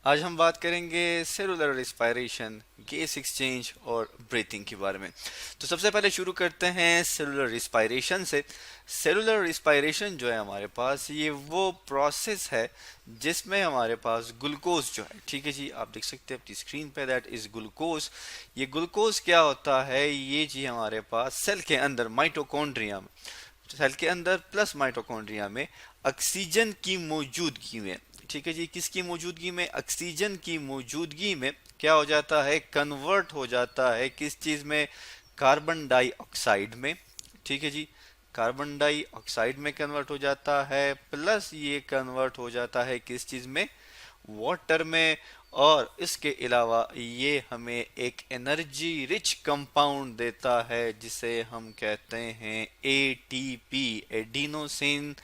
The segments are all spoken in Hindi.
आज हम बात करेंगे सेलुलर रिस्पायरेशन, गैस एक्सचेंज और ब्रीथिंग के बारे में। तो सबसे पहले शुरू करते हैं सेलुलर रिस्पायरेशन से। सेलुलर रिस्पायरेशन जो है हमारे पास, ये वो प्रोसेस है जिसमें हमारे पास ग्लूकोज जो है, ठीक है जी, आप देख सकते हैं अपनी स्क्रीन पे, दैट इज ग्लूकोज। ये ग्लूकोज क्या होता है, ये जी हमारे पास सेल के अंदर माइटोकॉन्ड्रिया में, सेल के अंदर प्लस माइटोकॉन्ड्रिया में ऑक्सीजन की मौजूदगी में, ठीक है जी, किसकी मौजूदगी में, ऑक्सीजन की मौजूदगी में क्या हो जाता है, कन्वर्ट हो जाता है किस चीज में, कार्बन डाइऑक्साइड में, ठीक है जी, कार्बन डाइऑक्साइड में कन्वर्ट हो जाता है, प्लस ये कन्वर्ट हो जाता है किस चीज में, वाटर में। और इसके अलावा ये हमें एक एनर्जी रिच कंपाउंड देता है जिसे हम कहते हैं एटीपी, एडिनोसिन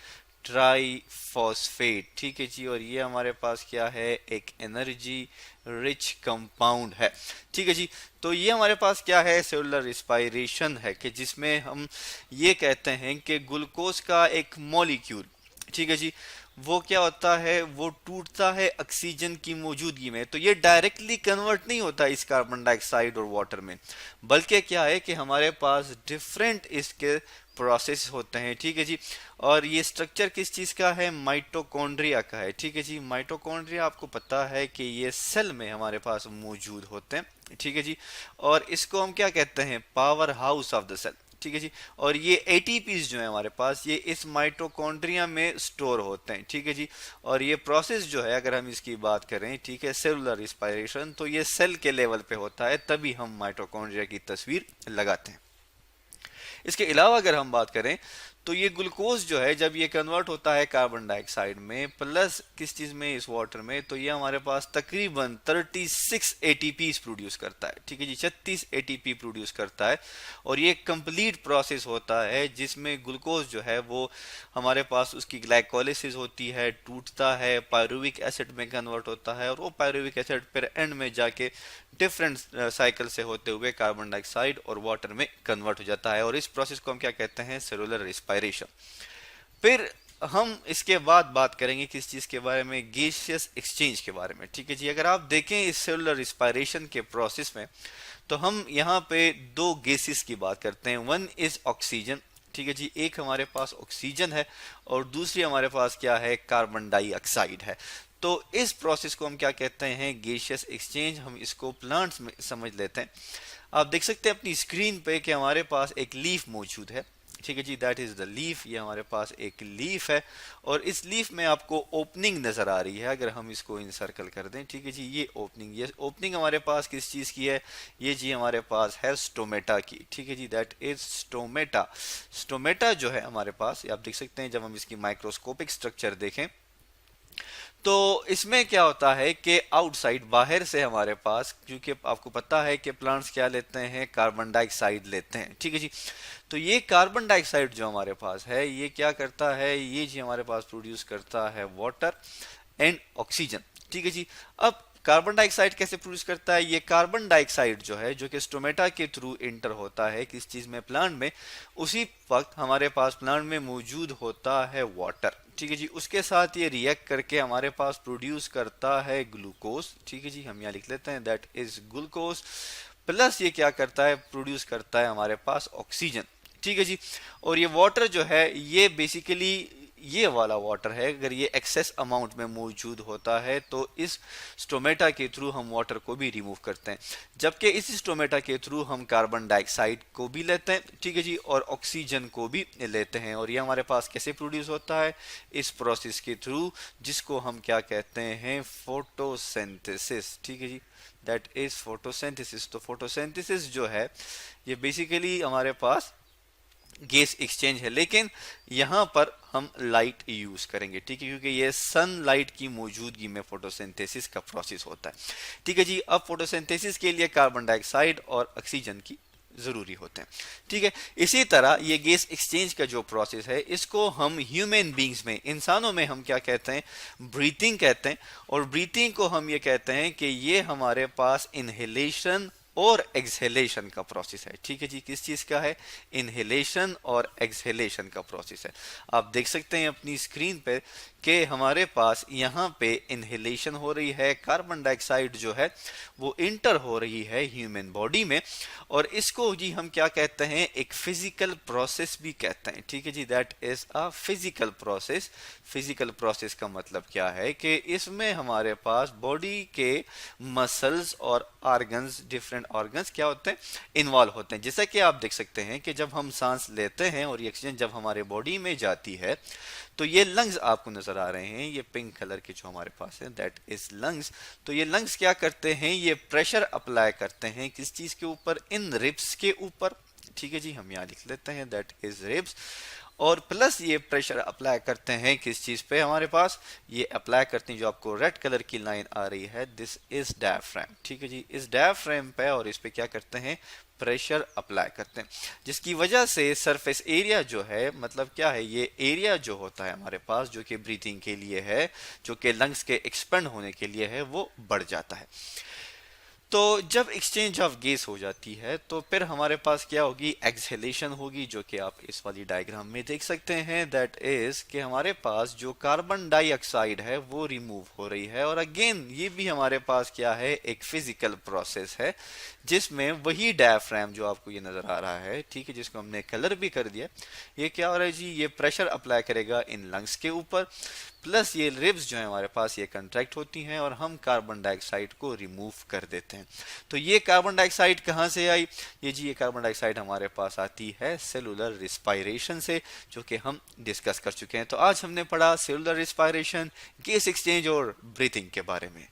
ट्राइफॉस्फेट, ठीक है जी। और ये हमारे पास क्या है, एक एनर्जी रिच कंपाउंड है, ठीक है जी। तो ये हमारे पास क्या है, सेलुलर रिस्पायरेशन है, कि जिसमें हम ये कहते हैं कि ग्लूकोज का एक मॉलिक्यूल, ठीक है जी, वो क्या होता है, वो टूटता है ऑक्सीजन की मौजूदगी में। तो ये डायरेक्टली कन्वर्ट नहीं होता इस कार्बन डाइऑक्साइड और वाटर में, बल्कि क्या है कि हमारे पास डिफरेंट इसके प्रोसेस होते हैं, ठीक है जी। और ये स्ट्रक्चर किस चीज का है, माइटोकॉन्ड्रिया का है, ठीक है जी। माइटोकॉन्ड्रिया आपको पता है कि ये सेल में हमारे पास मौजूद होते हैं, ठीक है जी। और इसको हम क्या कहते हैं, power house of the cell, ठीक है जी। और ये एटीपीज जो है हमारे पास, ये इस माइटोकॉन्ड्रिया में स्टोर होते हैं, ठीक है जी। और ये प्रोसेस जो है, अगर हम इसकी बात करें, ठीक है, सेलुलर रिस्पायरेशन, तो ये सेल के लेवल पे होता है, तभी हम माइटोकॉन्ड्रिया की तस्वीर लगाते हैं। इसके अलावा अगर हम बात करें, तो ये ग्लूकोज जो है जब ये कन्वर्ट होता है कार्बन डाइऑक्साइड में प्लस किस चीज में, इस वाटर में, तो ये हमारे पास तकरीबन 36 एटीपी प्रोड्यूस करता है, ठीक है जी, 36 एटीपी प्रोड्यूस करता है। और ये कंप्लीट प्रोसेस होता है जिसमें ग्लूकोज जो है वो हमारे पास उसकी ग्लाइकोलिसिस होती है, टूटता है, पायरुविक एसिड में कन्वर्ट होता है, और वो पायरुविक एसिड फिर एंड में जाके डिफरेंट साइकिल से होते हुए कार्बन डाइऑक्साइड और वाटर में कन्वर्ट हो जाता है। और इस प्रोसेस को हम क्या कहते हैं, सेलुलर रिस्पायरेशन। फिर हम इसके बाद बात करेंगे किस चीज के बारे में, गैसियस एक्सचेंज के बारे में, ठीक है जी। अगर आप देखें इस सेलुलर रिस्पायरेशन के प्रोसेस में, तो हम यहाँ पे दो गैसेस की बात करते हैं। वन इज ऑक्सीजन, ठीक है जी, एक हमारे पास ऑक्सीजन है और दूसरी हमारे पास क्या है, कार्बन डाइऑक्साइड है। तो इस प्रोसेस को हम क्या कहते हैं, गैसियस एक्सचेंज। हम इसको प्लांट्स में समझ लेते हैं। आप देख सकते हैं अपनी स्क्रीन पे कि हमारे पास एक लीफ मौजूद है, ठीक है जी, दैट इज द लीफ। ये हमारे पास एक लीफ है और इस लीफ में आपको ओपनिंग नजर आ रही है। अगर हम इसको इनसर्कल कर दें, ठीक है जी, ये ओपनिंग हमारे पास किस चीज की है, ये जी हमारे पास है स्टोमेटा की, ठीक है जी, दैट इज स्टोमेटा। स्टोमेटा जो है हमारे पास, आप देख सकते हैं जब हम इसकी माइक्रोस्कोपिक स्ट्रक्चर देखें, तो इसमें क्या होता है कि आउटसाइड, बाहर से हमारे पास, क्योंकि आपको पता है कि प्लांट्स क्या लेते हैं, कार्बन डाइऑक्साइड लेते हैं, ठीक है जी। तो ये कार्बन डाइऑक्साइड जो हमारे पास है, ये क्या करता है, ये जी हमारे पास प्रोड्यूस करता है वाटर एंड ऑक्सीजन, ठीक है जी। अब कार्बन डाइऑक्साइड कैसे प्रोड्यूस करता है, ये कार्बन डाइऑक्साइड जो है, जो कि स्टोमेटा के थ्रू इंटर होता है किस चीज में, प्लांट में, उसी वक्त हमारे पास प्लांट में मौजूद होता है वाटर, ठीक है जी। उसके साथ ये रिएक्ट करके हमारे पास प्रोड्यूस करता है ग्लूकोज, ठीक है जी, हम यहाँ लिख लेते हैं दैट इज ग्लूकोज। प्लस ये क्या करता है, प्रोड्यूस करता है हमारे पास ऑक्सीजन, ठीक है जी। और ये वाटर जो है, ये बेसिकली ये वाला वाटर है, अगर ये एक्सेस अमाउंट में मौजूद होता है तो इस स्टोमेटा के थ्रू हम वाटर को भी रिमूव करते हैं, जबकि इस स्टोमेटा के थ्रू हम कार्बन डाइऑक्साइड को भी लेते हैं, ठीक है जी, और ऑक्सीजन को भी लेते हैं। और ये हमारे पास कैसे प्रोड्यूस होता है, इस प्रोसेस के थ्रू, जिसको हम क्या कहते हैं, फोटोसिंथेसिस, ठीक है जी, दैट इज फोटोसिंथेसिस। तो फोटोसिंथेसिस जो है, ये बेसिकली हमारे पास गैस एक्सचेंज है, लेकिन यहां पर हम लाइट यूज करेंगे, ठीक है, क्योंकि ये सनलाइट की मौजूदगी में फोटोसिंथेसिस का प्रोसेस होता है, ठीक है जी। अब फोटोसिंथेसिस के लिए कार्बन डाइऑक्साइड और ऑक्सीजन की जरूरी होते हैं, ठीक है। इसी तरह ये गैस एक्सचेंज का जो प्रोसेस है, इसको हम ह्यूमन बींग्स में, इंसानों में हम क्या कहते हैं, ब्रीथिंग कहते हैं। और ब्रीथिंग को हम ये कहते हैं कि ये हमारे पास इनहेलेशन और एक्सहेलेशन का प्रोसेस है। ठीक है जी, किस चीज का है? इनहेलेशन और एक्सहेलेशन का प्रोसेस है। आप देख सकते हैं अपनी स्क्रीन पे कि हमारे पास यहाँ पे इनहेलेशन हो रही है, कार्बन डाइऑक्साइड जो है वो इंटर हो रही है ह्यूमन बॉडी में, और इसको जी हम क्या कहते हैं? एक फिजिकल प्रोसेस भी कहते हैं। ठीक है जी, that is a physical process. Physical process का मतलब क्या है कि इसमें हमारे पास बॉडी के मसल्स और ऑर्गन्स, डिफरेंट ऑर्गन्स क्या होते हैं? इन्वॉल्व होते हैं। जैसा कि आप देख सकते हैं कि जब हम सांस लेते हैं और ये ऑक्सीजन जब हमारे बॉडी में जाती है तो ये लंग्स आपको नजर आ रहे हैं, ये पिंक कलर के जो हमारे पास है दैट इज लंग्स। तो ये लंग्स क्या करते हैं? ये प्रेशर अप्लाई करते हैं किस चीज के ऊपर? इन रिब्स के ऊपर। ठीक है जी, हम यहाँ लिख लेते हैं दैट इज रिब्स। और प्लस ये प्रेशर अप्लाई करते हैं किस चीज पे? हमारे पास ये अप्लाई करते हैं, जो आपको रेड कलर की लाइन आ रही है, दिस इज डायफ्राम। ठीक है जी, इस डायफ्राम पे और इस पे क्या करते हैं? प्रेशर अप्लाई करते हैं, जिसकी वजह से सरफेस एरिया जो है, मतलब क्या है? ये एरिया जो होता है हमारे पास जो कि ब्रीथिंग के लिए है, जो कि लंग्स के एक्सपेंड होने के लिए है, वो बढ़ जाता है। तो जब एक्सचेंज ऑफ गैस हो जाती है तो फिर हमारे पास क्या होगी? एक्सहेलेशन होगी, जो कि आप इस वाली डायग्राम में देख सकते हैं। दैट इज कि हमारे पास जो कार्बन डाइऑक्साइड है वो रिमूव हो रही है, और अगेन ये भी हमारे पास क्या है? एक फिजिकल प्रोसेस है, जिसमें वही डायफ्राम जो आपको ये नजर आ रहा है, ठीक है, जिसको हमने कलर भी कर दिया, ये क्या हो रहा है जी? ये प्रेशर अप्लाई करेगा इन लंग्स के ऊपर, प्लस ये रिब्स जो है हमारे पास ये कंट्रैक्ट होती हैं और हम कार्बन डाइऑक्साइड को रिमूव कर देते हैं। तो ये कार्बन डाइऑक्साइड कहाँ से आई? ये जी, ये कार्बन डाइऑक्साइड हमारे पास आती है सेलुलर रिस्पायरेशन से, जो कि हम डिस्कस कर चुके हैं। तो आज हमने पढ़ा सेलुलर रिस्पायरेशन, गैस एक्सचेंज और ब्रीथिंग के बारे में।